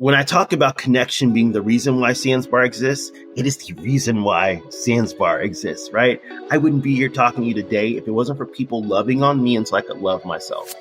When I talk about connection being the reason why Sandsbar exists, it is the reason why Sandsbar exists, right? I wouldn't be here talking to you today if it wasn't for people loving on me until I could love myself.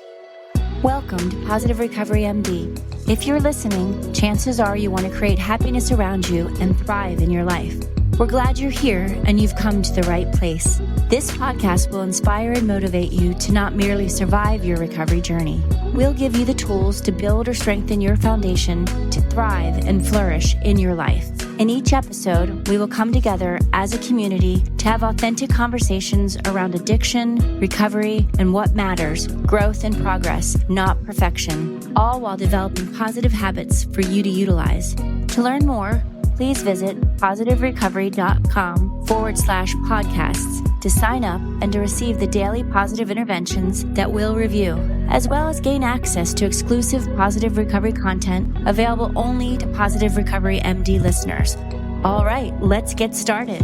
Welcome to Positive Recovery MD. If you're listening, chances are you want to create happiness around you and thrive in your life. We're glad you're here and you've come to the right place. This podcast will inspire and motivate you to not merely survive your recovery journey. We'll give you the tools to build or strengthen your foundation to thrive and flourish in your life. In each episode, we will come together as a community to have authentic conversations around addiction, recovery, and what matters, growth and progress, not perfection, all while developing positive habits for you to utilize. To learn more, please visit positiverecovery.com/podcasts to sign up and to receive the daily positive interventions that we'll review, as well as gain access to exclusive Positive Recovery content available only to Positive Recovery MD listeners. All right, let's get started.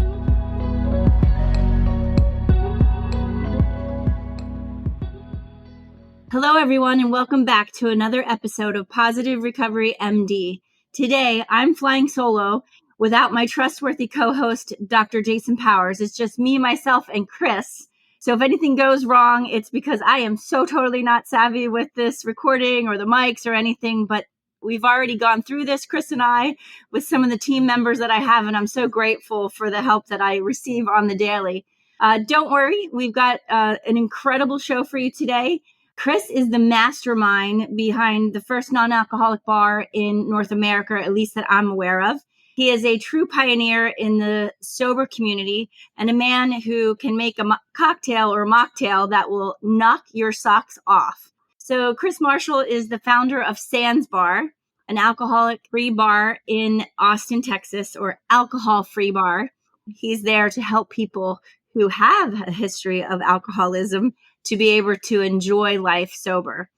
Hello, everyone, and welcome back to another episode of Positive Recovery MD. Today, I'm flying solo without my trustworthy co-host, Dr. Jason Powers. It's just me, myself, and Chris. So if anything goes wrong, it's because I am so totally not savvy with this recording or the mics or anything, but we've already gone through this, Chris and I, with some of the team members that I have, and I'm so grateful for the help that I receive on the daily. Don't worry, we've got an incredible show for you today. Chris is the mastermind behind the first non-alcoholic bar in North America, at least that I'm aware of. He is a true pioneer in the sober community and a man who can make a cocktail or mocktail that will knock your socks off. So Chris Marshall is the founder of Sandsbar, an alcoholic-free bar in Austin, Texas, or alcohol-free bar. He's there to help people who have a history of alcoholism to be able to enjoy life sober.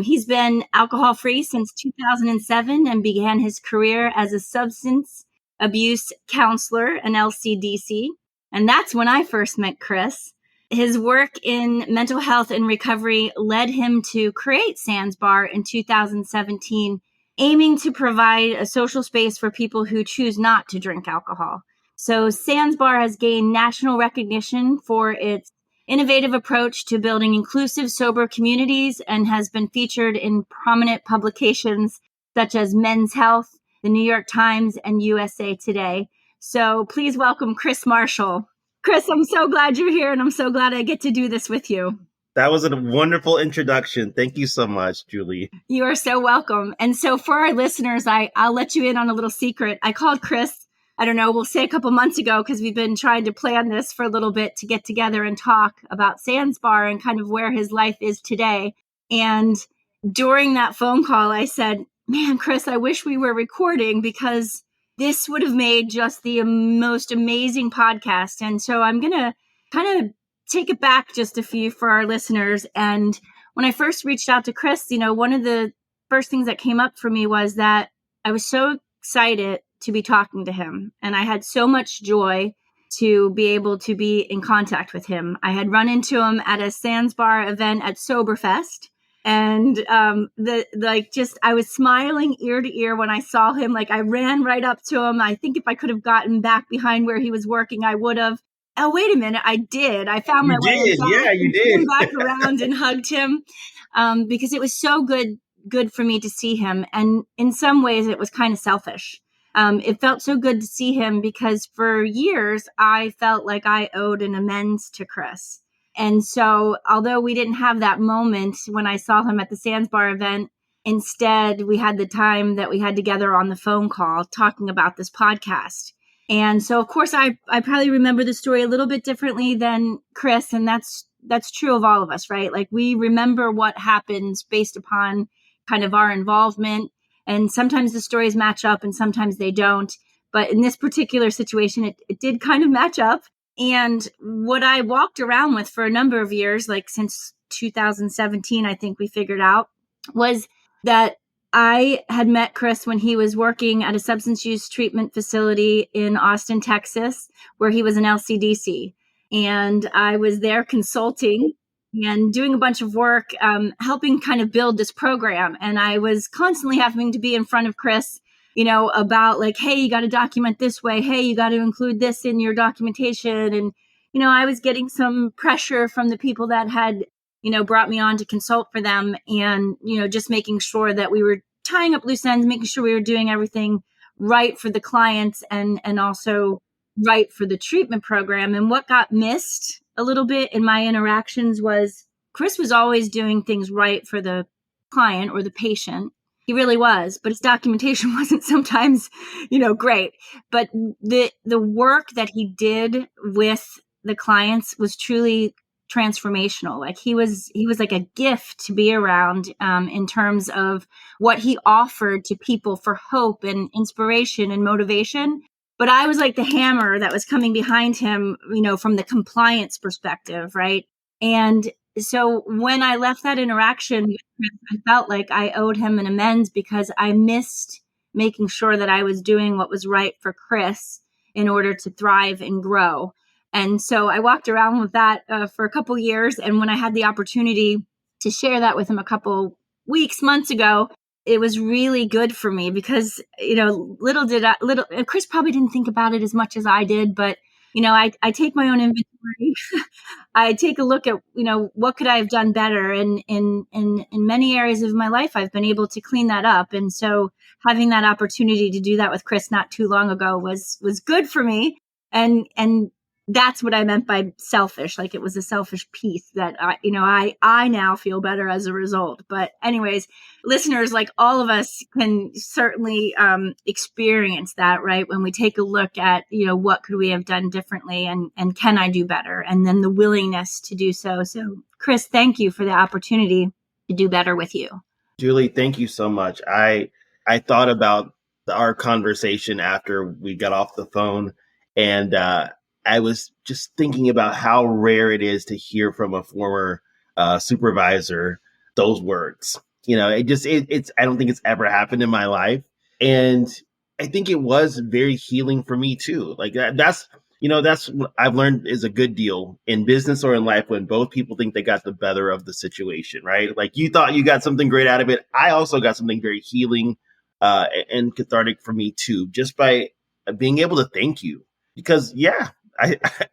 He's been alcohol-free since 2007 and began his career as a substance abuse counselor, an LCDC. And that's when I first met Chris. His work in mental health and recovery led him to create Sandsbar in 2017, aiming to provide a social space for people who choose not to drink alcohol. So Sandsbar has gained national recognition for its innovative approach to building inclusive, sober communities and has been featured in prominent publications such as Men's Health, the New York Times, and USA Today. So please welcome Chris Marshall. Chris, I'm so glad you're here, and I'm so glad I get to do this with you. That was a wonderful introduction. Thank you so much, Julie. You are so welcome. And so for our listeners, I'll let you in on a little secret. I called Chris, I don't know, we'll say a couple months ago, because we've been trying to plan this for a little bit to get together and talk about Sandsbar and kind of where his life is today. And during that phone call, I said, man, Chris, I wish we were recording because this would have made just the most amazing podcast. And so I'm going to kind of take it back just a few for our listeners. And when I first reached out to Chris, one of the first things that came up for me was that I was so excited to be talking to him. And I had so much joy to be able to be in contact with him. I had run into him at a Sandsbar event at Soberfest. And I was smiling ear to ear when I saw him. Like I ran right up to him. I think if I could have gotten back behind where he was working, I would have. Oh, wait a minute. I did. I found my way back. Yeah, you did. Came back around and hugged him because it was so good for me to see him. And in some ways, it was kind of selfish. It felt so good to see him because for years, I felt like I owed an amends to Chris. And so although we didn't have that moment when I saw him at the Sandsbar event, instead, we had the time that we had together on the phone call talking about this podcast. And so, of course, I probably remember the story a little bit differently than Chris. And that's true of all of us, right? Like we remember what happens based upon kind of our involvement. And sometimes the stories match up and sometimes they don't. But in this particular situation, it did kind of match up. And what I walked around with for a number of years, like since 2017, I think we figured out, was that I had met Chris when he was working at a substance use treatment facility in Austin, Texas, where he was an LCDC. And I was there consulting and doing a bunch of work, helping kind of build this program. And I was constantly having to be in front of Chris, about like, hey, you got to document this way. Hey, you got to include this in your documentation. And, I was getting some pressure from the people that had, brought me on to consult for them, and, just making sure that we were tying up loose ends, making sure we were doing everything right for the clients, and also right for the treatment program. And what got missed a little bit in my interactions was Chris was always doing things right for the client or the patient. He really was, but his documentation wasn't sometimes, great. But the work that he did with the clients was truly transformational. Like he was like a gift to be around, in terms of what he offered to people for hope and inspiration and motivation. But I was like the hammer that was coming behind him, from the compliance perspective, right? And so when I left that interaction, I felt like I owed him an amends, because I missed making sure that I was doing what was right for Chris in order to thrive and grow. And so I walked around with that for a couple years. And when I had the opportunity to share that with him a couple weeks, months ago, it was really good for me, because, Chris probably didn't think about it as much as I did, but, I take my own inventory. I take a look at, what could I have done better? And in many areas of my life, I've been able to clean that up. And so having that opportunity to do that with Chris not too long ago was good for me. And that's what I meant by selfish. Like it was a selfish piece that I now feel better as a result. But anyways, listeners, like all of us can certainly experience that, right? When we take a look at, what could we have done differently, and can I do better? And then the willingness to do so. So Chris, thank you for the opportunity to do better with you. Julie, thank you so much. I thought about our conversation after we got off the phone, and I was just thinking about how rare it is to hear from a former supervisor those words. It's I don't think it's ever happened in my life, and I think it was very healing for me too. Like that's what I've learned is a good deal in business or in life, when both people think they got the better of the situation, right? Like you thought you got something great out of it. I also got something very healing and cathartic for me too, just by being able to thank you, because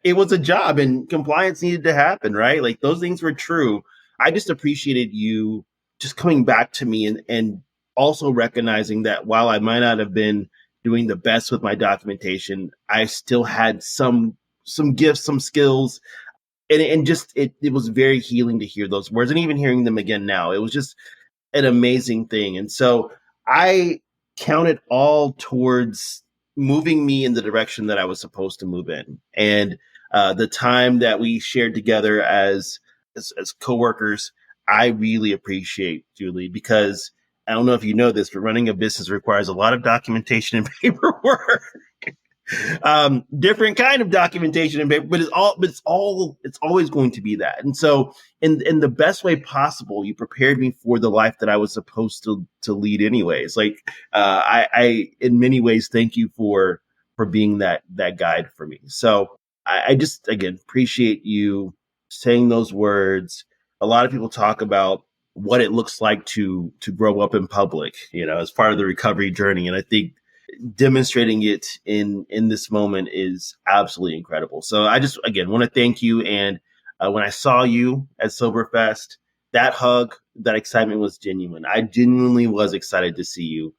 it was a job and compliance needed to happen, right? Like those things were true. I just appreciated you just coming back to me, and also recognizing that while I might not have been doing the best with my documentation, I still had some gifts, some skills, and just it was very healing to hear those words, and even hearing them again now. It was just an amazing thing. And so I count it all towards moving me in the direction that I was supposed to move in. And the time that we shared together as coworkers, I really appreciate, Julie, because I don't know if you know this, but running a business requires a lot of documentation and paperwork. Different kind of documentation and paper, but it's always going to be that. And so in the best way possible, you prepared me for the life that I was supposed to lead anyways. Like, I in many ways, thank you for being that guide for me. So I just, again, appreciate you saying those words. A lot of people talk about what it looks like to grow up in public, as part of the recovery journey. And I think demonstrating it in this moment is absolutely incredible. So I just, again, want to thank you. And when I saw you at Soberfest, that hug, that excitement was genuine. I genuinely was excited to see you.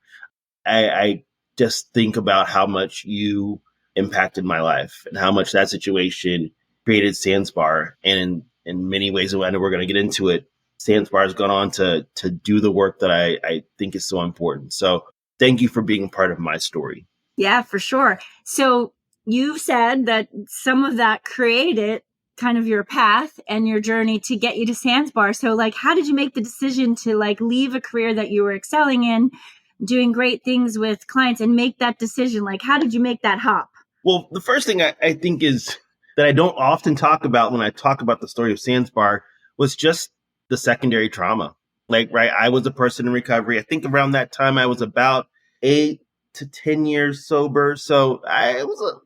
I just think about how much you impacted my life and how much that situation created Sandspar. And in many ways, I know we're going to get into it, Sandspar has gone on to do the work that I think is so important. So thank you for being a part of my story. Yeah, for sure. So you said that some of that created kind of your path and your journey to get you to Sandspar. So like, how did you make the decision to like leave a career that you were excelling in, doing great things with clients, and make that decision? Like, how did you make that hop? Well, the first thing I think is that I don't often talk about when I talk about the story of Sandspar was just the secondary trauma. Like, right, I was a person in recovery. I think around that time I was about 8 to 10 years sober. So I was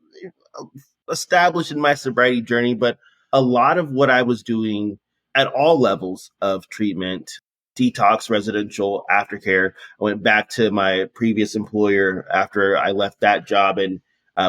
established in my sobriety journey, but a lot of what I was doing at all levels of treatment, detox, residential, aftercare. I went back to my previous employer after I left that job and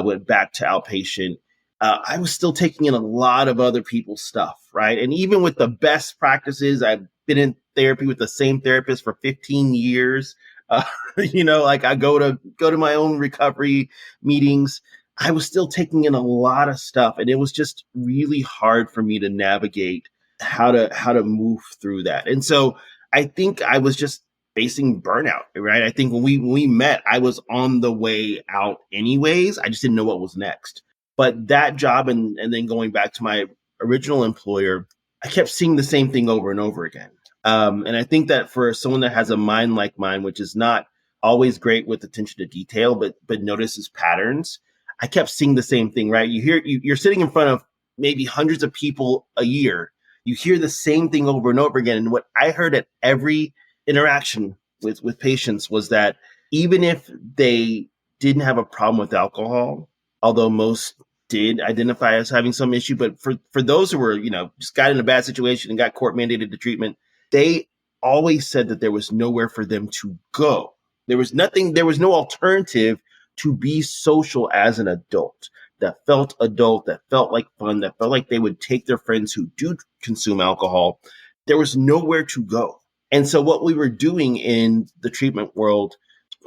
went back to outpatient. I was still taking in a lot of other people's stuff, right? And even with the best practices, I've been in therapy with the same therapist for 15 years. Uh, like I go to my own recovery meetings. I was still taking in a lot of stuff, and it was just really hard for me to navigate how to move through that. And so I think I was just facing burnout, right? I think when we met, I was on the way out anyways. I just didn't know what was next. But that job and then going back to my original employer, I kept seeing the same thing over and over again. And I think that for someone that has a mind like mine, which is not always great with attention to detail, but notices patterns, I kept seeing the same thing, right? You're sitting in front of maybe hundreds of people a year. You hear the same thing over and over again. And what I heard at every interaction with patients was that even if they didn't have a problem with alcohol, although most did identify as having some issue, but for those who were, just got in a bad situation and got court mandated to treatment, they always said that there was nowhere for them to go. There was no alternative to be social as an adult that felt adult, that felt like fun, that felt like they would take their friends who do consume alcohol. There was nowhere to go. And so what we were doing in the treatment world,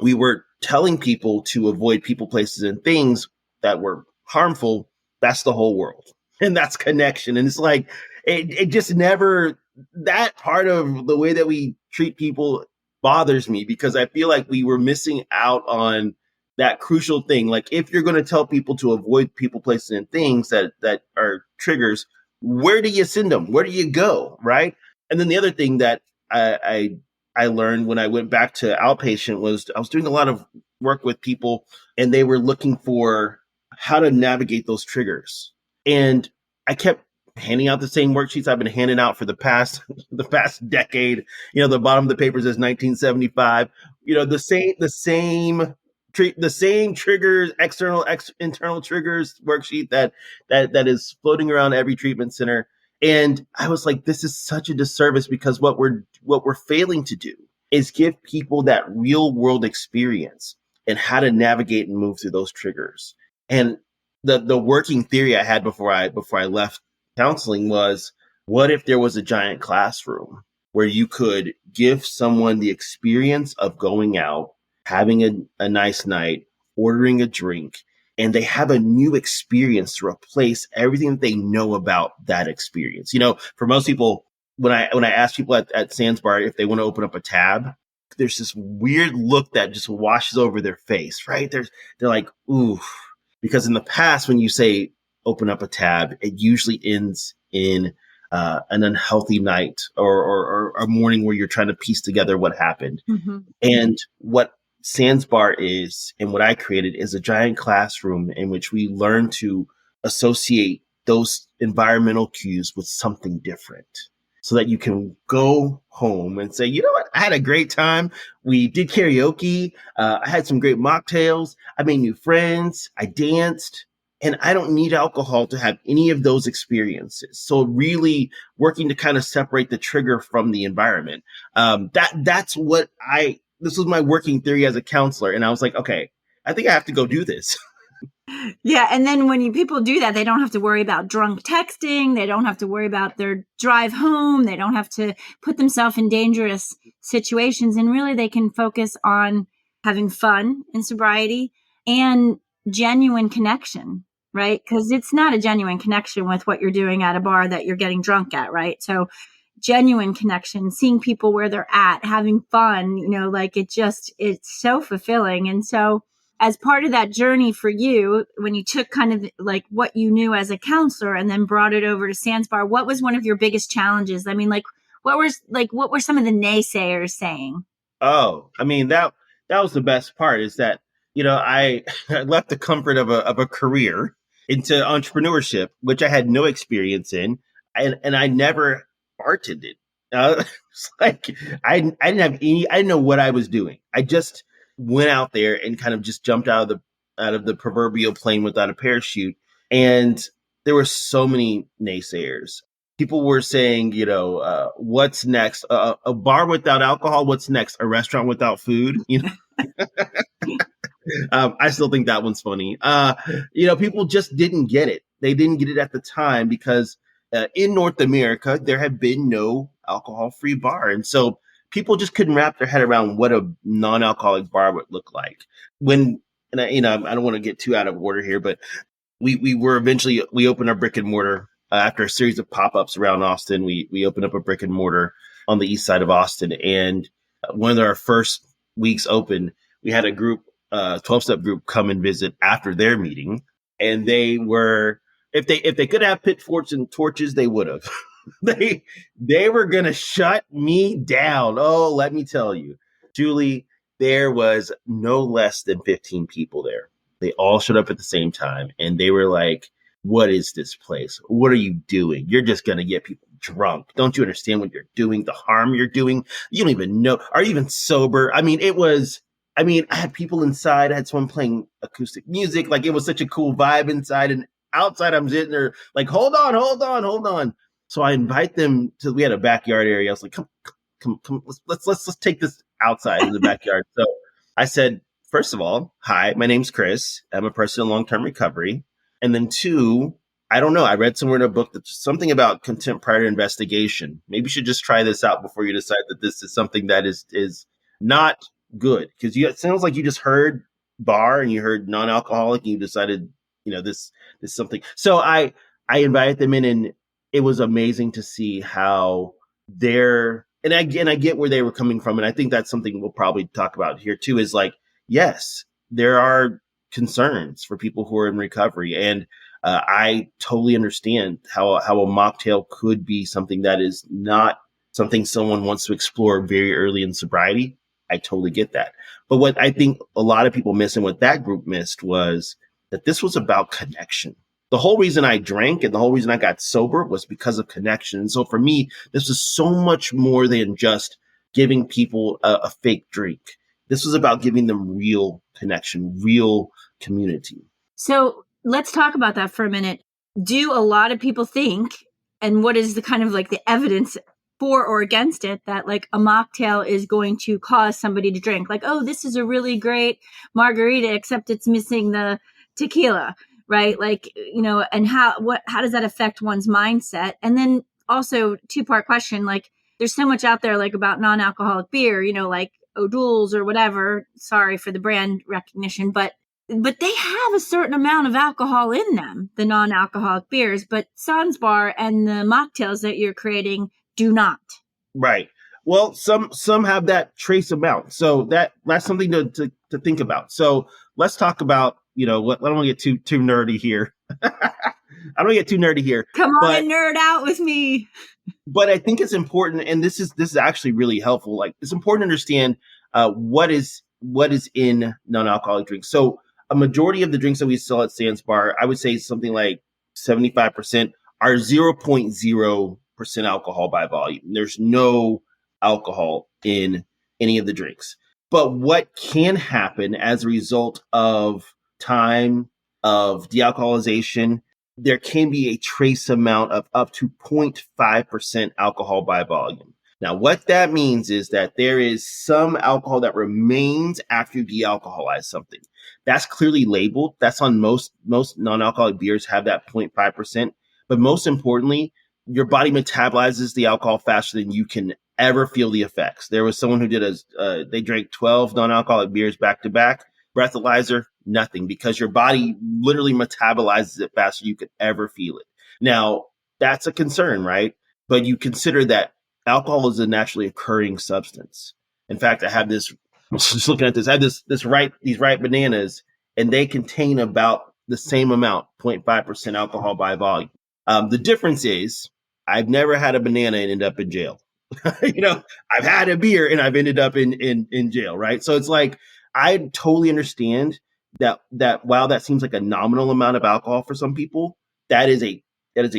we were telling people to avoid people, places, and things that were harmful. That's the whole world. And that's connection. And it's like, it just never, that part of the way that we treat people bothers me, because I feel like we were missing out on that crucial thing. Like, if you're going to tell people to avoid people, places, and things that are triggers, where do you send them? Where do you go? Right. And then the other thing that I learned when I went back to outpatient was I was doing a lot of work with people, and they were looking for how to navigate those triggers. And I kept handing out the same worksheets I've been handing out for the past decade. The bottom of the paper says 1975. The same triggers, internal triggers worksheet that is floating around every treatment center. And I was like, this is such a disservice, because what we're failing to do is give people that real world experience and how to navigate and move through those triggers. And the working theory I had before I left counseling was, what if there was a giant classroom where you could give someone the experience of going out, having a nice night, ordering a drink, and they have a new experience to replace everything that they know about that experience. For most people, when I ask people at Sandsbar if they want to open up a tab, there's this weird look that just washes over their face, right? They're like, ooh, because in the past, when you say open up a tab, it usually ends in an unhealthy night or a morning where you're trying to piece together what happened. Mm-hmm. And what Sandsbar is, and what I created, is a giant classroom in which we learn to associate those environmental cues with something different, so that you can go home and say, you know what, I had a great time. We did karaoke. I had some great mocktails. I made new friends. I danced. And I don't need alcohol to have any of those experiences. So really working to kind of separate the trigger from the environment. This was my working theory as a counselor. And I was like, okay, I think I have to go do this. Yeah. And then when people do that, they don't have to worry about drunk texting. They don't have to worry about their drive home. They don't have to put themselves in dangerous situations. And really, they can focus on having fun in sobriety and genuine connection, right? Because it's not a genuine connection with what you're doing at a bar that you're getting drunk at, right? So genuine connection, seeing people where they're at, having fun, it's so fulfilling. And so as part of that journey for you, when you took kind of like what you knew as a counselor and then brought it over to Sandsbar, what was one of your biggest challenges? I mean, what were some of the naysayers saying? Oh, I mean, that was the best part, is that, I left the comfort of a career into entrepreneurship, which I had no experience in. And I never bartended. It's like, I didn't have I didn't know what I was doing. I just went out there and kind of just jumped out of the proverbial plane without a parachute. And there were so many naysayers. people were saying, what's next? A bar without alcohol? What's next? A restaurant without food? I still think that one's funny. People just didn't get it. They didn't get it at the time because in North America, there had been no alcohol-free bar. And so people just couldn't wrap their head around what a non-alcoholic bar would look like. I don't want to get too out of order here, but we opened our brick and mortar after a series of pop-ups around Austin. We opened up a brick and mortar on the east side of Austin. And one of our first weeks open, we had a group, 12-step group, come and visit after their meeting. And they were, if they could have pitchforks and torches, they would have. they were going to shut me down. Oh, let me tell you, Julie, there was no less than 15 people there. They all showed up at the same time, and they were like, what is this place? What are you doing? You're just going to get people drunk. Don't you understand what you're doing? The harm you're doing? You don't even know. Are you even sober? I had people inside. I had someone playing acoustic music. Like, it was such a cool vibe inside, and outside I'm sitting there like, hold on. So I invite them to, we had a backyard area. I was like, come, let's take this outside in the backyard. So I said, first of all, hi, my name's Chris. I'm a person in long-term recovery. And then 2, I don't know. I read somewhere in a book that's something about contempt prior to investigation. Maybe you should just try this out before you decide that this is something that is not good. Because it sounds like you just heard bar and you heard non-alcoholic and you decided, this is something. So I invited them in, and it was amazing to see how and I get where they were coming from. And I think that's something we'll probably talk about here too, is like, yes, there are concerns for people who are in recovery. And I totally understand how a mocktail could be something that is not something someone wants to explore very early in sobriety. I totally get that. But what I think a lot of people miss, and what that group missed, was that this was about connection. The whole reason I drank and the whole reason I got sober was because of connection. And so for me, this was so much more than just giving people a fake drink. This was about giving them real connection, real community. So let's talk about that for a minute. Do a lot of people think, and what is the kind of like the evidence for or against it, that like a mocktail is going to cause somebody to drink? Like, oh, this is a really great margarita, except it's missing the tequila, right? Like, and how does that affect one's mindset? And then also, 2-part question, like, there's so much out there like about non-alcoholic beer, like O'Doul's or whatever. Sorry for the brand recognition, but they have a certain amount of alcohol in them, the non-alcoholic beers, but Sans Bar and the mocktails that you're creating do not. Right. Well, some have that trace amount. So that's something to think about. So let's talk about, I don't want to get too nerdy here. I don't get too nerdy here. Come on and nerd out with me. But I think it's important, and this is actually really helpful. Like, it's important to understand what is in non-alcoholic drinks. So a majority of the drinks that we sell at Sans Bar, I would say something like 75% are 0.0% alcohol by volume. There's no alcohol in any of the drinks. But what can happen as a result of time, of dealcoholization, there can be a trace amount of up to 0.5% alcohol by volume. Now, what that means is that there is some alcohol that remains after you dealcoholize something. That's clearly labeled. That's on most non-alcoholic beers have that 0.5%. But most importantly, your body metabolizes the alcohol faster than you can ever feel the effects. There was someone who did they drank 12 non-alcoholic beers back to back. Breathalyzer, nothing, because your body literally metabolizes it faster than you could ever feel it. Now, that's a concern, right? But you consider that alcohol is a naturally occurring substance. In fact, I have this, just looking at this, I have these ripe bananas, and they contain about the same amount, 0.5% alcohol by volume. The difference is I've never had a banana and end up in jail. I've had a beer and I've ended up in jail, right? So it's like, I totally understand that while that seems like a nominal amount of alcohol for some people, that is a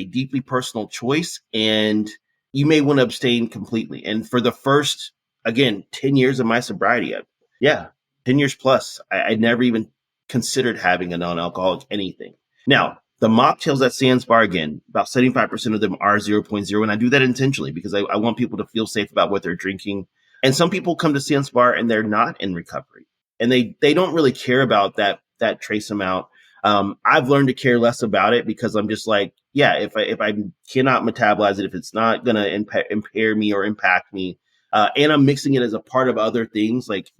deeply personal choice, and you may want to abstain completely. And for the first, again, 10 years of my sobriety, 10 years plus, I never even considered having a non-alcoholic anything. Now, The mocktails at Sandspar, again, about 75% of them are zero point 0.0. And I do that intentionally because I want people to feel safe about what they're drinking. And some people come to Sandspar and they're not in recovery. And they don't really care about that trace amount. I've learned to care less about it because I'm just like, yeah, if I cannot metabolize it, if it's not going to impair me or impact me, and I'm mixing it as a part of other things, like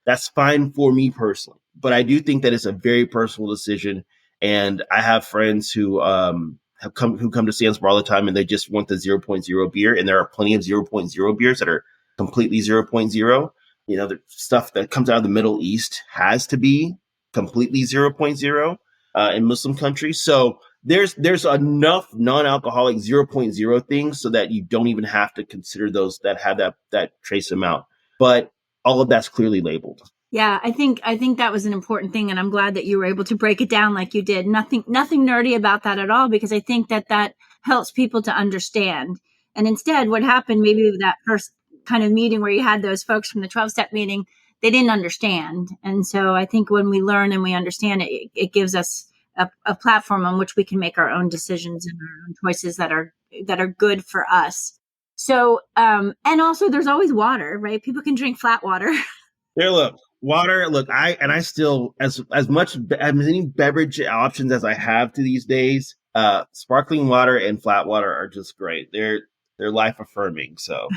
that's fine for me personally. But I do think that it's a very personal decision. And I have friends who come to Sandspar all the time, and they just want the zero point 0.0 beer. And there are plenty of zero point 0.0 beers that are completely zero point 0.0. The stuff that comes out of the Middle East has to be completely zero point 0 in Muslim countries. So there's enough non-alcoholic zero point 0.0 things so that you don't even have to consider those that have that trace amount. But all of that's clearly labeled. Yeah, I think that was an important thing, and I'm glad that you were able to break it down like you did. Nothing nerdy about that at all, because I think that helps people to understand. And instead, what happened maybe that first kind of meeting where you had those folks from the 12-step meeting, they didn't understand. And so I think when we learn and we understand it, it gives us a platform on which we can make our own decisions and our own choices that are good for us. So, and also there's always water, right? People can drink flat water. There, look, water. Look, I still, as many beverage options as I have to these days, sparkling water and flat water are just great. They're life affirming. So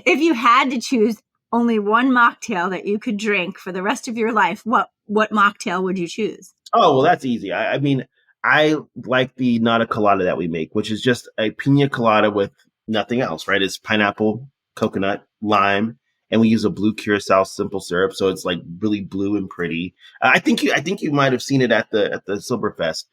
if you had to choose only one mocktail that you could drink for the rest of your life, what mocktail would you choose? Oh, well, that's easy. I mean, I like the nata colada that we make, which is just a pina colada with nothing else, right? It's pineapple, coconut, lime, and we use a blue curacao simple syrup, so it's like really blue and pretty. I think you might have seen it at the Silverfest,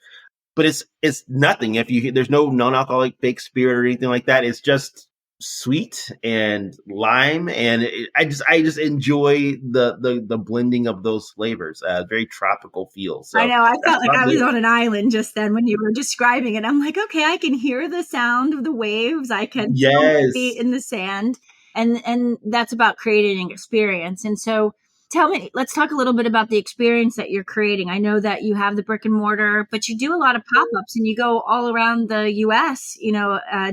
but it's nothing. There's no non-alcoholic fake spirit or anything like that. It's just sweet and lime, and I just enjoy the blending of those flavors. Very tropical feel. So I know, I felt like I was on an island just then when you were describing it. I'm like, okay, I can hear the sound of the waves. I can feel my feet in the sand, and that's about creating an experience. And so let's talk a little bit about the experience that you're creating. I know that you have the brick and mortar, but you do a lot of pop-ups and you go all around the US,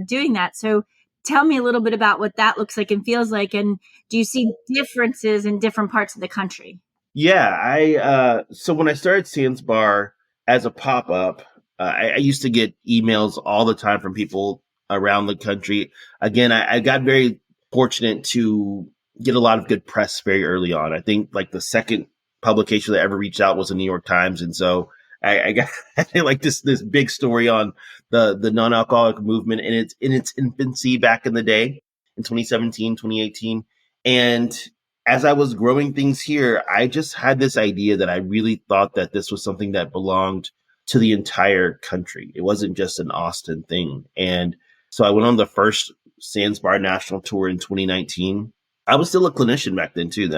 doing that. So tell me a little bit about what that looks like and feels like. And do you see differences in different parts of the country? Yeah, so when I started Sandspar as a pop-up, I used to get emails all the time from people around the country. Again, I got very fortunate to get a lot of good press very early on. I think like the second publication that ever reached out was the New York Times. And so I got like this big story on the non-alcoholic movement in its infancy back in the day in 2017, 2018. And as I was growing things here, I just had this idea that I really thought that this was something that belonged to the entire country. It wasn't just an Austin thing. And so I went on the first Sandspar national tour in 2019. I was still a clinician back then too.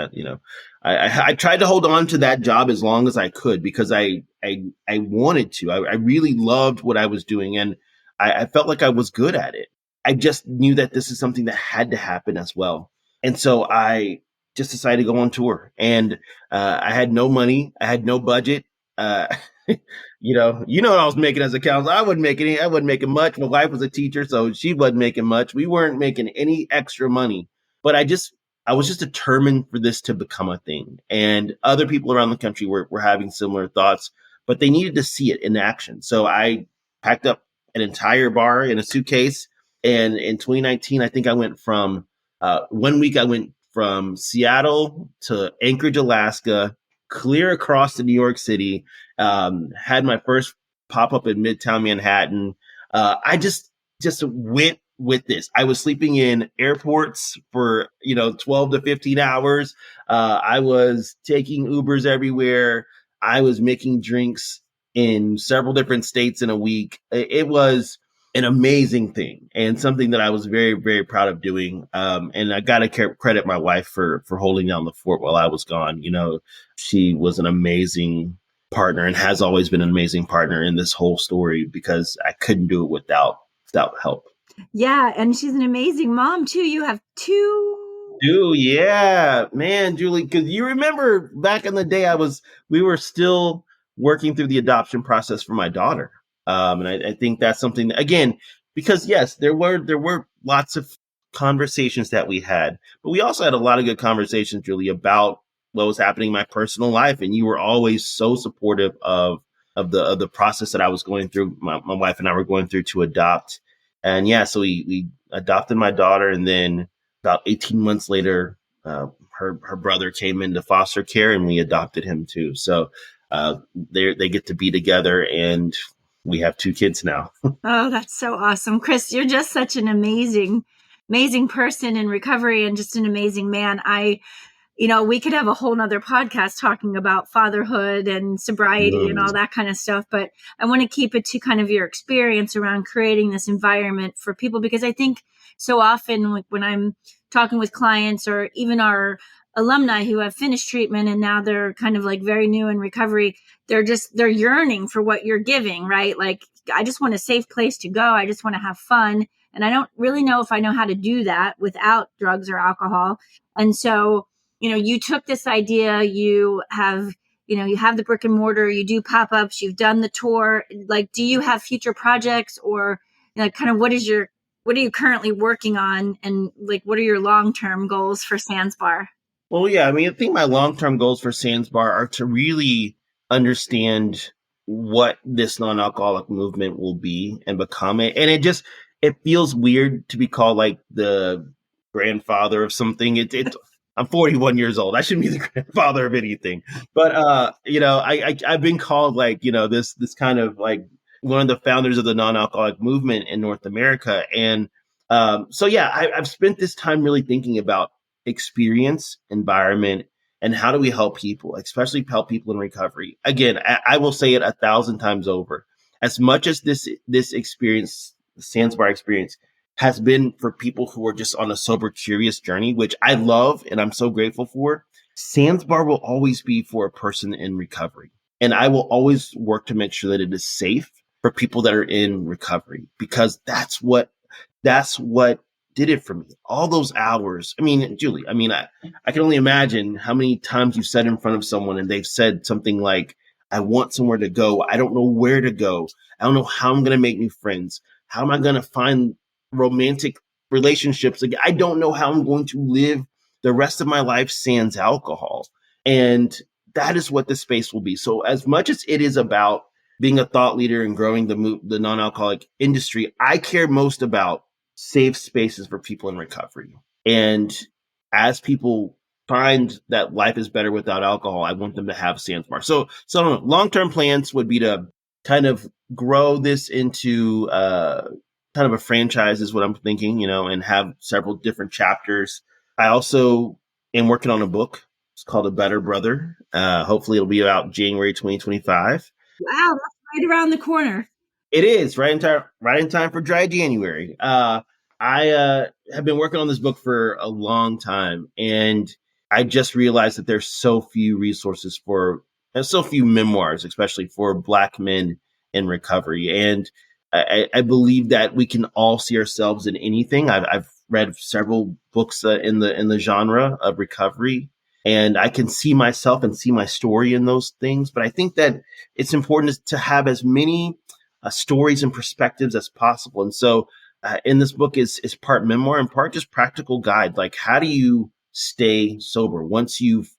I tried to hold on to that job as long as I could because I wanted to. I really loved what I was doing, and I felt like I was good at it. I just knew that this is something that had to happen as well, and so I just decided to go on tour. And I had no money, I had no budget. What I was making as a counselor. I wasn't making much. My wife was a teacher, so she wasn't making much. We weren't making any extra money, but I was just determined for this to become a thing. And other people around the country were having similar thoughts, but they needed to see it in action. So I packed up an entire bar in a suitcase. And in 2019, I think I went from 1 week, I went from Seattle to Anchorage, Alaska, clear across to New York City, had my first pop-up in Midtown Manhattan. I just went with this. I was sleeping in airports for 12 to 15 hours. I was taking Ubers everywhere. I was making drinks in several different states in a week. It was an amazing thing and something that I was very, very proud of doing. And I got to credit my wife for holding down the fort while I was gone. She was an amazing partner and has always been an amazing partner in this whole story because I couldn't do it without help. Yeah, and she's an amazing mom too. You have two. Dude, yeah, man, Julie, because you remember back in the day, we were still working through the adoption process for my daughter. And I think that's something that, again, because yes, there were lots of conversations that we had, but we also had a lot of good conversations, Julie, about what was happening in my personal life. And you were always so supportive of the process that I was going through. My wife and I were going through to adopt. And yeah, so we adopted my daughter, and then about 18 months later, her brother came into foster care, and we adopted him too. So they get to be together, and we have 2 kids now. Oh, that's so awesome. Chris, you're just such an amazing person in recovery and just an amazing man. We could have a whole nother podcast talking about fatherhood and sobriety and all that kind of stuff, but I want to keep it to kind of your experience around creating this environment for people, because I think so often, like when I'm talking with clients or even our alumni who have finished treatment and now they're kind of like very new in recovery, they're yearning for what you're giving, right? Like, I just want a safe place to go. I just want to have fun. And I don't really know if I know how to do that without drugs or alcohol. And so, you took this idea, you have the brick and mortar, you do pop-ups, you've done the tour. Like, do you have future projects, or kind of what are you currently working on, and like, what are your long-term goals for Sandsbar? Well, yeah, I mean, I think my long-term goals for Sandsbar are to really understand what this non-alcoholic movement will be and become it. And it feels weird to be called like the grandfather of something. I'm 41 years old. I shouldn't be the grandfather of anything. But I've been called like, this kind of like one of the founders of the non-alcoholic movement in North America. And I've spent this time really thinking about experience, environment, and how do we help people, especially help people in recovery. Again, I will say it 1,000 times over. As much as this experience, the Sandsbar experience, has been for people who are just on a sober, curious journey, which I love and I'm so grateful for, Sandsbar will always be for a person in recovery. And I will always work to make sure that it is safe for people that are in recovery, because that's what did it for me. All those hours. I mean, Julie, I can only imagine how many times you've sat in front of someone and they've said something like, I want somewhere to go. I don't know where to go. I don't know how I'm going to make new friends. How am I going to find romantic relationships? Like, I don't know how I'm going to live the rest of my life sans alcohol. And that is what this space will be. So as much as it is about being a thought leader and growing the non-alcoholic industry, I care most about safe spaces for people in recovery. And as people find that life is better without alcohol, I want them to have Sandsbar. So long-term plans would be to kind of grow this into kind of a franchise is what I'm thinking, and have several different chapters. I also am working on a book. It's called A Better Brother. Hopefully it'll be out January 2025. Wow, that's right around the corner. It is right in time for dry January. I have been working on this book for a long time, and I just realized that there's so few resources and so few memoirs, especially for Black men in recovery. And I believe that we can all see ourselves in anything. I've read several books in the genre of recovery, and I can see myself and see my story in those things. But I think that it's important to have as many stories and perspectives as possible. And so in this book is part memoir and part just practical guide. Like, how do you stay sober once you've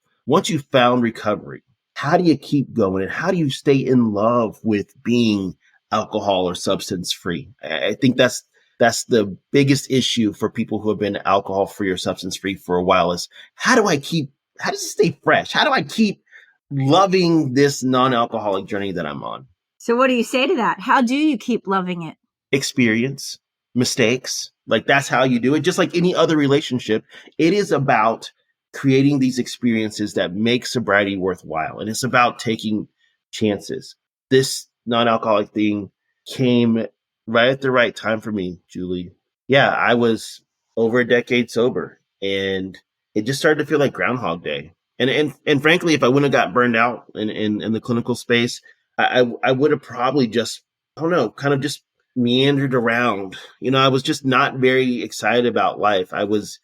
found recovery? How do you keep going? And how do you stay in love with being alcohol or substance free? I think that's the biggest issue for people who have been alcohol free or substance free for a while, is how does it stay fresh? How do I keep loving this non-alcoholic journey that I'm on? So what do you say to that? How do you keep loving it? Experience, mistakes. Like, that's how you do it. Just like any other relationship, it is about creating these experiences that make sobriety worthwhile. And it's about taking chances. This non-alcoholic thing came right at the right time for me, Julie. Yeah, I was over a decade sober, and it just started to feel like Groundhog Day. And frankly, if I wouldn't have got burned out in the clinical space, I would have probably just, I don't know, kind of just meandered around. I was just not very excited about life. I was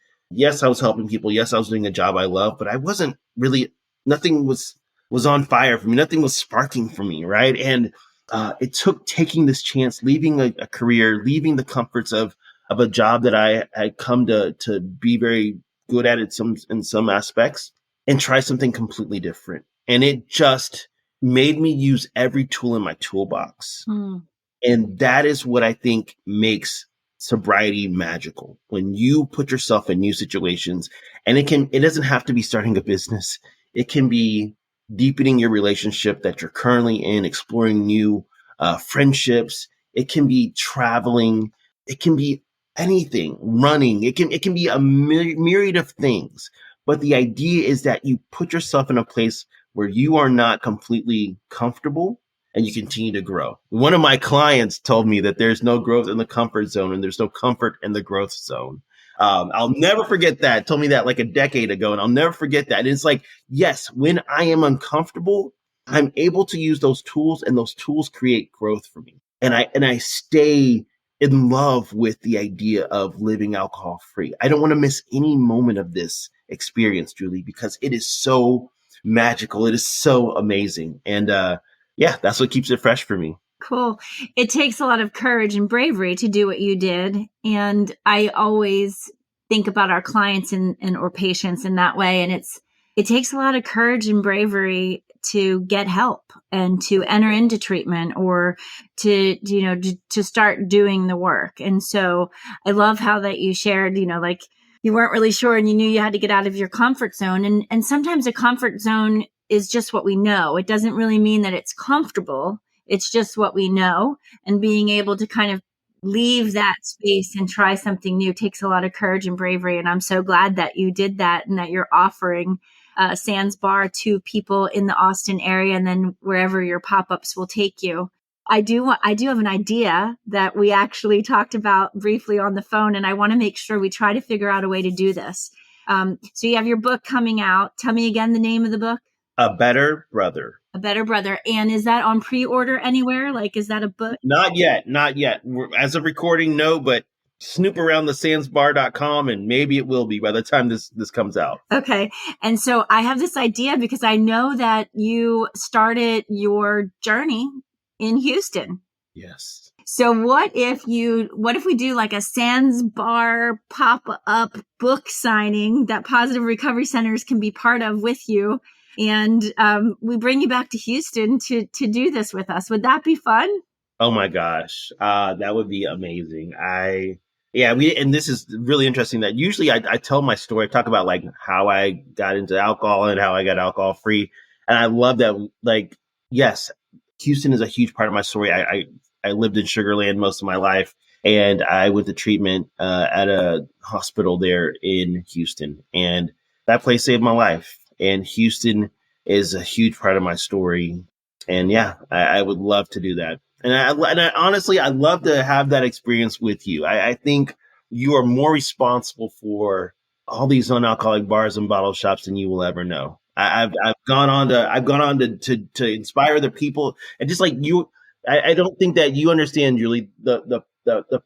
helping people. Yes, I was doing a job I love, but I wasn't really, nothing was was on fire for me. Nothing was sparking for me, right? And it took taking this chance, leaving a career, leaving the comforts of a job that I had come to be very good at in some aspects, and try something completely different. And it just made me use every tool in my toolbox. Mm. And that is what I think makes sobriety magical. When you put yourself in new situations, and it doesn't have to be starting a business. It can be deepening your relationship that you're currently in, exploring new friendships. It can be traveling. It can be anything, running. It can be a myriad of things. But the idea is that you put yourself in a place where you are not completely comfortable and you continue to grow. One of my clients told me that there's no growth in the comfort zone and there's no comfort in the growth zone. I'll never forget that. Told me that like a decade ago, and I'll never forget that. And it's like, yes, when I am uncomfortable, I'm able to use those tools, and those tools create growth for me. And I stay in love with the idea of living alcohol free. I don't want to miss any moment of this experience, Julie, because it is so magical. It is so amazing. And yeah, that's what keeps it fresh for me. Cool. It takes a lot of courage and bravery to do what you did. And I always think about our clients and or patients in that way. And it takes a lot of courage and bravery to get help and to enter into treatment or to start doing the work. And so I love how that you shared, like you weren't really sure and you knew you had to get out of your comfort zone. And sometimes a comfort zone is just what we know. It doesn't really mean that it's comfortable. It's just what we know. And being able to kind of leave that space and try something new takes a lot of courage and bravery. And I'm so glad that you did that and that you're offering Sans Bar to people in the Austin area and then wherever your pop-ups will take you. I do have an idea that we actually talked about briefly on the phone, and I want to make sure we try to figure out a way to do this. So you have your book coming out. Tell me again the name of the book. A Better Brother. A Better Brother. And is that on pre-order anywhere? Like, is that a book? Not yet. As of recording, no, but snoop around the sansbar.com and maybe it will be by the time this comes out. Okay. And so I have this idea because I know that you started your journey in Houston. Yes. So what if we do like a Sans Bar pop-up book signing that Positive Recovery Centers can be part of with you? And we bring you back to Houston to do this with us. Would that be fun? Oh my gosh. That would be amazing. And this is really interesting that usually I tell my story, I talk about like how I got into alcohol and how I got alcohol free. And I love that, like, yes, Houston is a huge part of my story. I lived in Sugar Land most of my life, and I went to treatment at a hospital there in Houston, and that place saved my life. And Houston is a huge part of my story. And yeah, I would love to do that. And I honestly, I'd love to have that experience with you. I think you are more responsible for all these non-alcoholic bars and bottle shops than you will ever know. I've gone on to inspire the people, and just like you, I don't think that you understand, Julie, the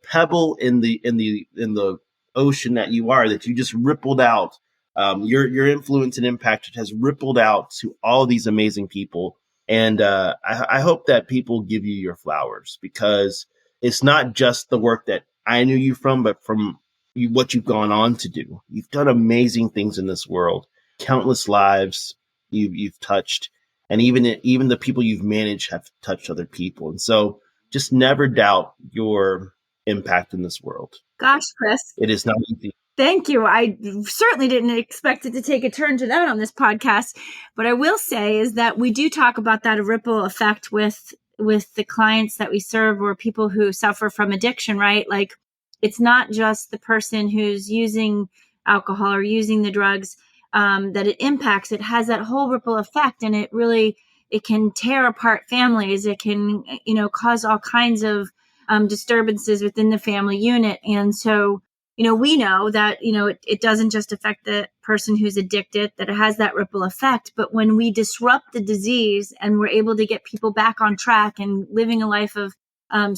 pebble in the ocean that you are, that you just rippled out. Your influence and impact has rippled out to all these amazing people. And I hope that people give you your flowers, because it's not just the work that I knew you from, but from what you've gone on to do. You've done amazing things in this world, countless lives you've touched, and even the people you've managed have touched other people. And so just never doubt your impact in this world. Gosh, Chris. It is not easy. Thank you. I certainly didn't expect it to take a turn to that on this podcast. But I will say is that we do talk about that ripple effect with the clients that we serve, or people who suffer from addiction, right? Like, it's not just the person who's using alcohol or using the drugs that it impacts. It has that whole ripple effect, and it can tear apart families. It can, cause all kinds of disturbances within the family unit. And so, we know that, it doesn't just affect the person who's addicted, that it has that ripple effect. But when we disrupt the disease and we're able to get people back on track and living a life of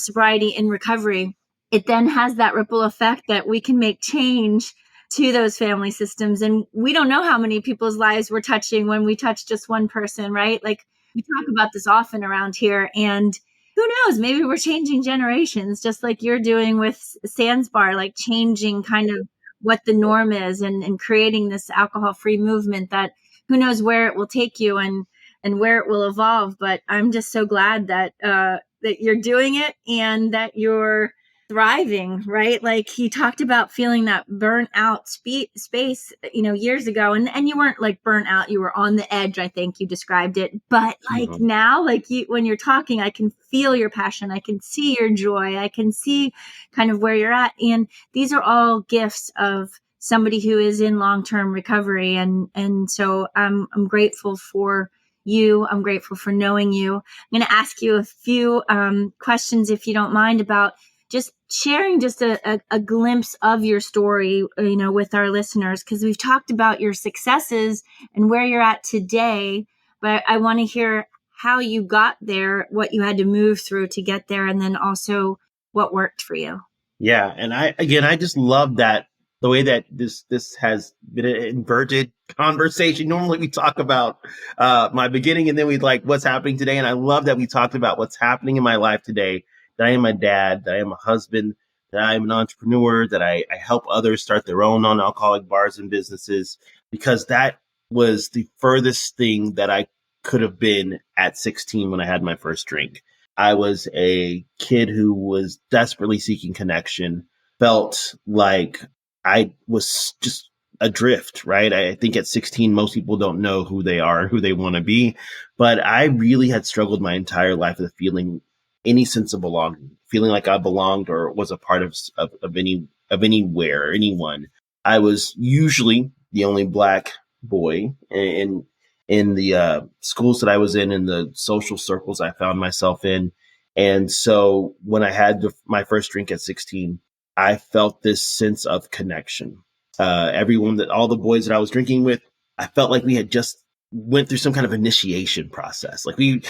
sobriety and recovery, it then has that ripple effect that we can make change to those family systems. And we don't know how many people's lives we're touching when we touch just one person, right? Like we talk about this often around here. And who knows, maybe we're changing generations, just like you're doing with Sandsbar, like changing kind of what the norm is and creating this alcohol-free movement that who knows where it will take you and where it will evolve. But I'm just so glad that that you're doing it and that you're thriving, right? Like he talked about feeling that burnt out space, years ago. And you weren't like burnt out. You were on the edge. I think you described it. But like now, like when you're talking, I can feel your passion. I can see your joy. I can see kind of where you're at. And these are all gifts of somebody who is in long-term recovery. And so I'm grateful for you. I'm grateful for knowing you. I'm going to ask you a few questions, if you don't mind, about just sharing just a glimpse of your story, with our listeners, because we've talked about your successes and where you're at today, but I want to hear how you got there, what you had to move through to get there, and then also what worked for you. Yeah. And I just love that the way that this has been an inverted conversation. Normally we talk about my beginning and then we like what's happening today. And I love that we talked about what's happening in my life today, that I am a dad, that I am a husband, that I am an entrepreneur, that I help others start their own non-alcoholic bars and businesses, because that was the furthest thing that I could have been at 16 when I had my first drink. I was a kid who was desperately seeking connection, felt like I was just adrift, right? I think at 16, most people don't know who they are, who they want to be. But I really had struggled my entire life with feeling any sense of belonging, feeling like I belonged or was a part of anywhere or anyone. I was usually the only Black boy in the schools that I was in the social circles I found myself in. And so when I had my first drink at 16, I felt this sense of connection. All the boys that I was drinking with, I felt like we had just went through some kind of initiation process. Like we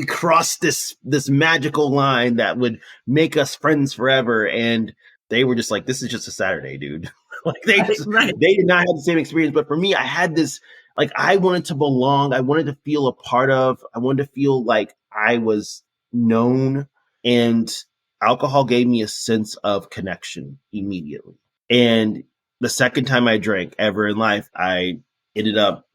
crossed this magical line that would make us friends forever. And they were just like, this is just a Saturday, dude. Like they did not have the same experience. But for me, I had this, like, I wanted to belong. I wanted to feel a part of, I wanted to feel like I was known, and alcohol gave me a sense of connection immediately. And the second time I drank ever in life, I ended up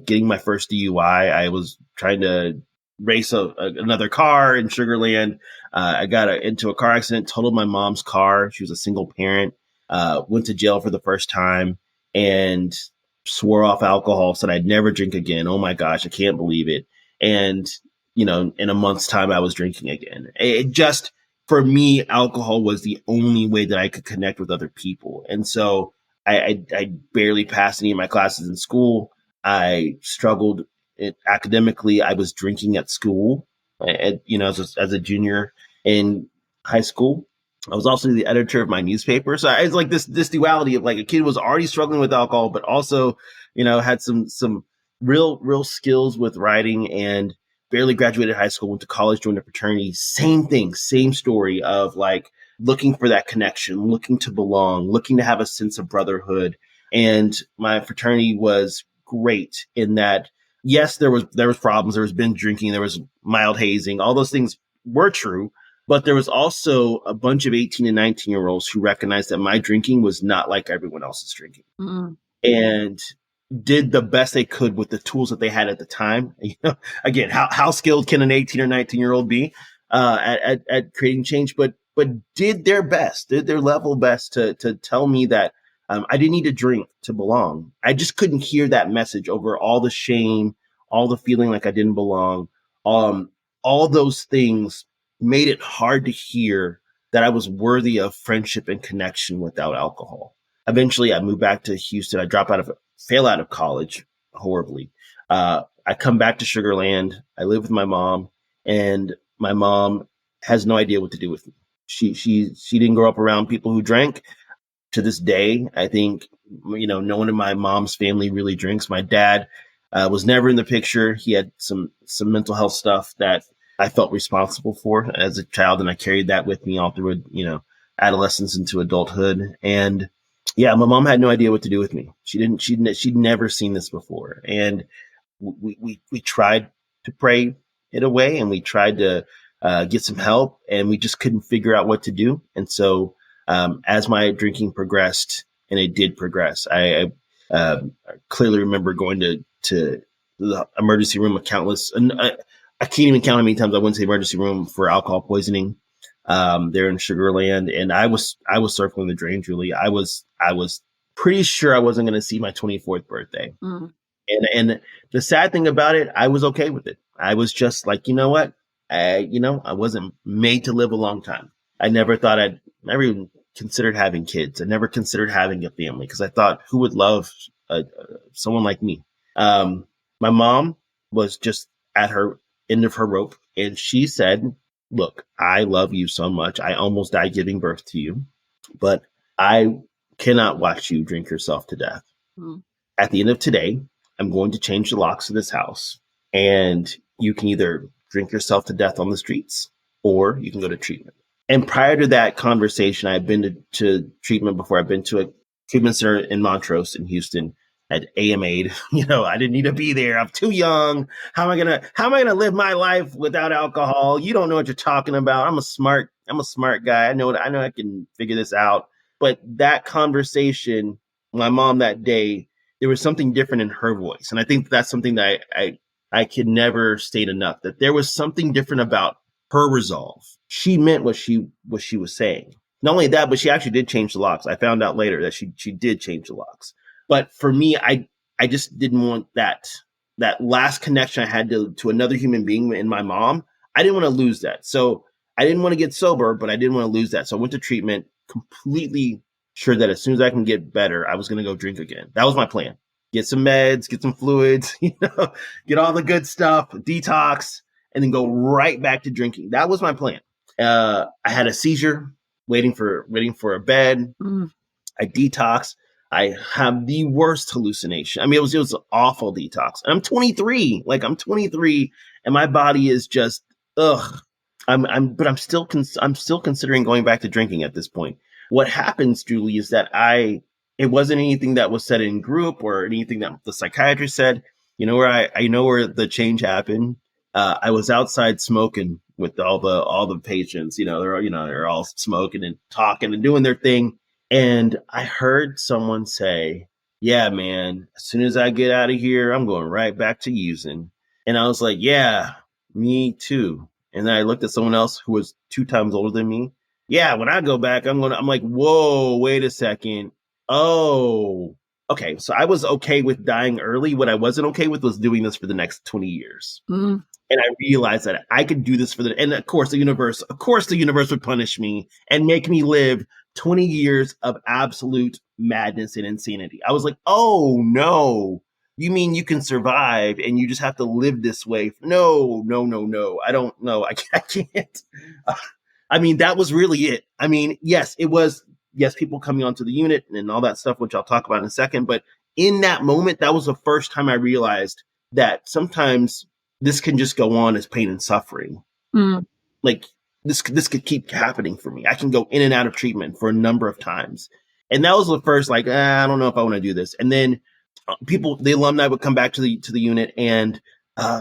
getting my first DUI. I was trying to race another car in Sugar Land. I got into a car accident, totaled my mom's car. She was a single parent, went to jail for the first time, and swore off alcohol, said I'd never drink again. Oh my gosh, I can't believe it. And, in a month's time, I was drinking again. It just, for me, alcohol was the only way that I could connect with other people. And so I barely passed any of my classes in school. I struggled academically. I was drinking at school, as a junior in high school. I was also the editor of my newspaper. So it's like this duality of like a kid was already struggling with alcohol, but also, had some real skills with writing, and barely graduated high school, went to college, joined a fraternity. Same thing, same story of like looking for that connection, looking to belong, looking to have a sense of brotherhood. And my fraternity was great in that, yes, there was problems. There was binge drinking. There was mild hazing. All those things were true. But there was also a bunch of 18 and 19-year-olds who recognized that my drinking was not like everyone else's drinking. Mm-hmm. And did the best they could with the tools that they had at the time. Again, how skilled can an 18 or 19-year-old be at creating change? But did their best, did their level best to tell me that I didn't need to drink to belong. I just couldn't hear that message over all the shame, all the feeling like I didn't belong. All those things made it hard to hear that I was worthy of friendship and connection without alcohol. Eventually, I moved back to Houston. I fail out of college horribly. I come back to Sugar Land. I live with my mom, and my mom has no idea what to do with me. She didn't grow up around people who drank. To this day, I think, no one in my mom's family really drinks. My dad was never in the picture. He had some mental health stuff that I felt responsible for as a child, and I carried that with me all through, adolescence into adulthood. And, Yeah, my mom had no idea what to do with me. She'd never seen this before. And we tried to pray it away, and we tried to get some help, and we just couldn't figure out what to do. And so, as my drinking progressed, and it did progress, I clearly remember going to the emergency room a countless, and I can't even count how many times I went to the emergency room for alcohol poisoning. There in Sugarland, and I was circling the drain, Julie. I was pretty sure I wasn't going to see my 24th birthday. Mm. And the sad thing about it, I was okay with it. I was just like, you know what? I wasn't made to live a long time. I never even considered having kids. I never considered having a family because I thought, who would love someone like me? My mom was just at her end of her rope, and she said, look, I love you so much. I almost died giving birth to you, but I cannot watch you drink yourself to death. Mm. At the end of today, I'm going to change the locks of this house, and you can either drink yourself to death on the streets or you can go to treatment. And prior to that conversation, I had been to treatment before. I've been to a treatment center in Montrose in Houston at AMA'd. I didn't need to be there. I'm too young. How am I gonna live my life without alcohol? You don't know what you're talking about. I'm a smart guy. I know I can figure this out. But that conversation, my mom that day, there was something different in her voice. And I think that's something that I could never state enough, that there was something different about her resolve. She meant what she was saying. Not only that, but she actually did change the locks. I found out later that she did change the locks. But for me, I just didn't want that last connection I had to another human being in my mom. I didn't want to lose that. So I didn't want to get sober, but I didn't want to lose that. So I went to treatment completely sure that as soon as I can get better, I was going to go drink again. That was my plan. Get some meds, get some fluids, get all the good stuff, detox, and then go right back to drinking. That was my plan. I had a seizure waiting for a bed. Mm. I detoxed. I have the worst hallucination. I mean, it was an awful detox. And I'm 23. I'm 23, and my body is just ugh. But I'm still considering going back to drinking at this point. What happens, Julie, is that it wasn't anything that was said in group or anything that the psychiatrist said. I know where the change happened. I was outside smoking with all the patients. They're all smoking and talking and doing their thing. And I heard someone say, yeah, man, as soon as I get out of here, I'm going right back to using. And I was like, yeah, me too. And then I looked at someone else who was 2 times older than me. Yeah, when I go back, I'm like, whoa, wait a second. Oh, okay. So I was okay with dying early. What I wasn't okay with was doing this for the next 20 years. Mm. And I realized that I could do this and of course the universe would punish me and make me live 20 years of absolute madness and insanity. I was like, oh no, you mean you can survive and you just have to live this way? No. I don't know. I can't. I mean, that was really it. I mean, yes, it was. Yes, people coming onto the unit and all that stuff, which I'll talk about in a second. But in that moment, that was the first time I realized that sometimes this can just go on as pain and suffering. Mm. This could keep happening for me. I can go in and out of treatment for a number of times. And that was the first, I don't know if I want to do this. And then the alumni would come back to the unit, and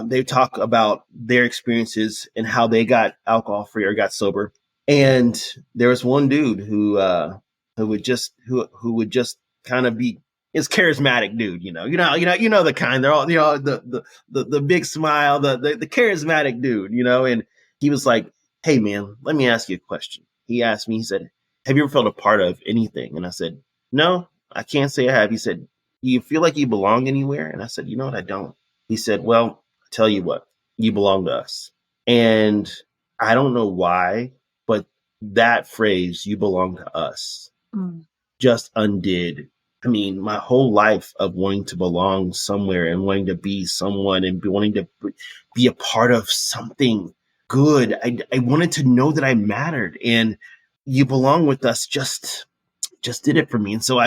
they talk about their experiences and how they got alcohol free or got sober. And there was one dude who would just kind of be his charismatic dude, you know the kind. They're all the big smile, the charismatic dude, and he was like, hey man, let me ask you a question. He asked me, he said, have you ever felt a part of anything? And I said, no, I can't say I have. He said, do you feel like you belong anywhere? And I said, you know what, I don't. He said, well, I'll tell you what, you belong to us. And I don't know why, but that phrase, you belong to us, just undid. I mean, my whole life of wanting to belong somewhere and wanting to be someone and wanting to be a part of something good. I wanted to know that I mattered, and you belong with us just did it for me. And so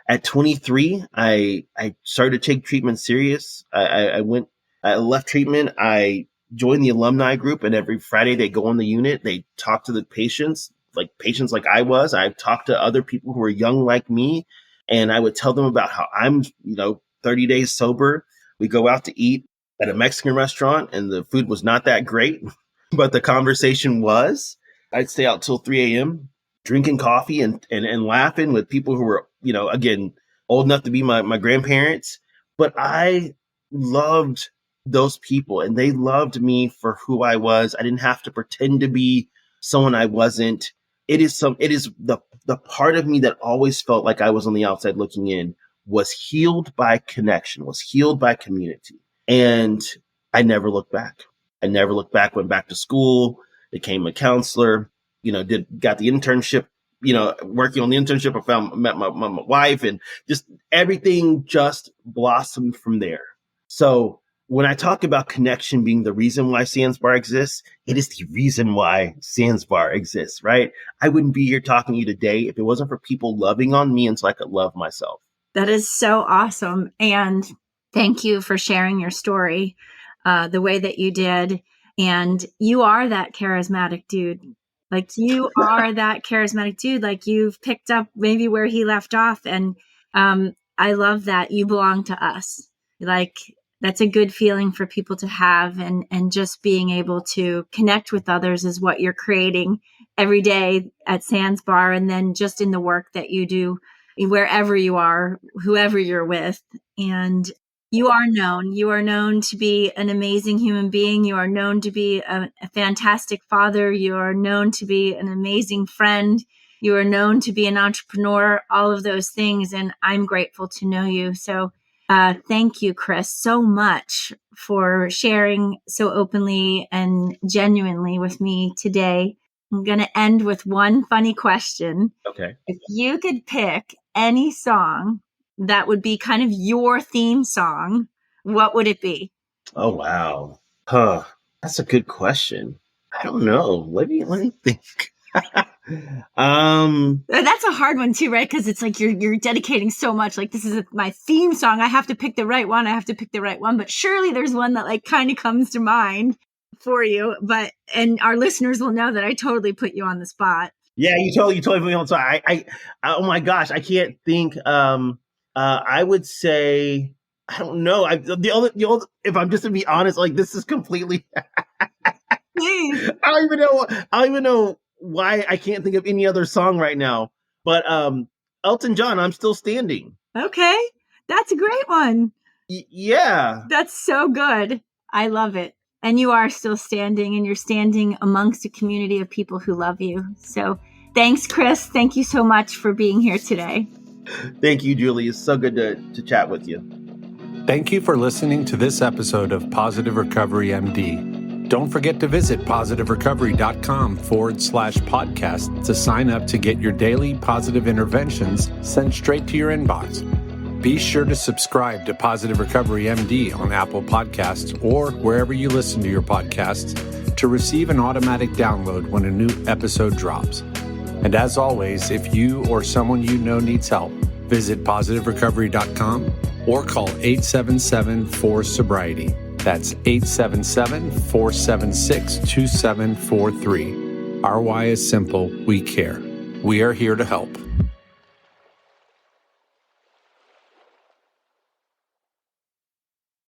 at 23, I started to take treatment serious. I left treatment. I joined the alumni group, and every Friday they go on the unit. They talk to the patients like I was. I talked to other people who were young like me. And I would tell them about how I'm, 30 days sober. We go out to eat at a Mexican restaurant and the food was not that great, but the conversation was. I'd stay out till 3 a.m. drinking coffee and laughing with people who were, again, old enough to be my grandparents. But I loved those people and they loved me for who I was. I didn't have to pretend to be someone I wasn't. It is the part of me that always felt like I was on the outside looking in was healed by connection, was healed by community. And I never looked back. Went back to school, became a counselor, got the internship, working on the internship. Met my wife and just everything just blossomed from there. So when I talk about connection being the reason why Sandsbar exists, it is the reason why Sandsbar exists, right? I wouldn't be here talking to you today if it wasn't for people loving on me until I could love myself. That is so awesome. And thank you for sharing your story the way that you did. And you are that charismatic dude. Like you are that charismatic dude. Like you've picked up maybe where he left off. And I love that you belong to us. Like that's a good feeling for people to have. And just being able to connect with others is what you're creating every day at Sandsbar. And then just in the work that you do wherever you are, whoever you're with. And you are known to be an amazing human being. You are known to be a fantastic father. You are known to be an amazing friend. You are known to be an entrepreneur, all of those things. And I'm grateful to know you. So thank you, Chris, so much for sharing so openly and genuinely with me today. I'm going to end with one funny question. Okay. If you could pick any song that would be kind of your theme song, what would it be? Oh, wow. That's a good question. I don't know. Let me think. That's a hard one too, right? Because it's like you're dedicating so much. Like this is my theme song. I have to pick the right one. But surely there's one that like kind of comes to mind for you. And our listeners will know that I totally put you on the spot. Yeah, you totally put me on the spot. I oh my gosh, I can't think. I would say I don't know. If I'm just to be honest, like this is completely. I don't even know why I can't think of any other song right now. But Elton John, I'm Still Standing. Okay, that's a great one. Yeah, that's so good. I love it. And you are still standing, and you're standing amongst a community of people who love you. So thanks, Chris. Thank you so much for being here today. Thank you, Julie. It's so good to chat with you. Thank you for listening to this episode of Positive Recovery MD. Don't forget to visit positiverecovery.com/podcast to sign up to get your daily positive interventions sent straight to your inbox. Be sure to subscribe to Positive Recovery MD on Apple Podcasts or wherever you listen to your podcasts to receive an automatic download when a new episode drops. And as always, if you or someone you know needs help, visit positiverecovery.com or call 877-4-SOBRIETY. That's 877-476-2743. Our why is simple. We care. We are here to help.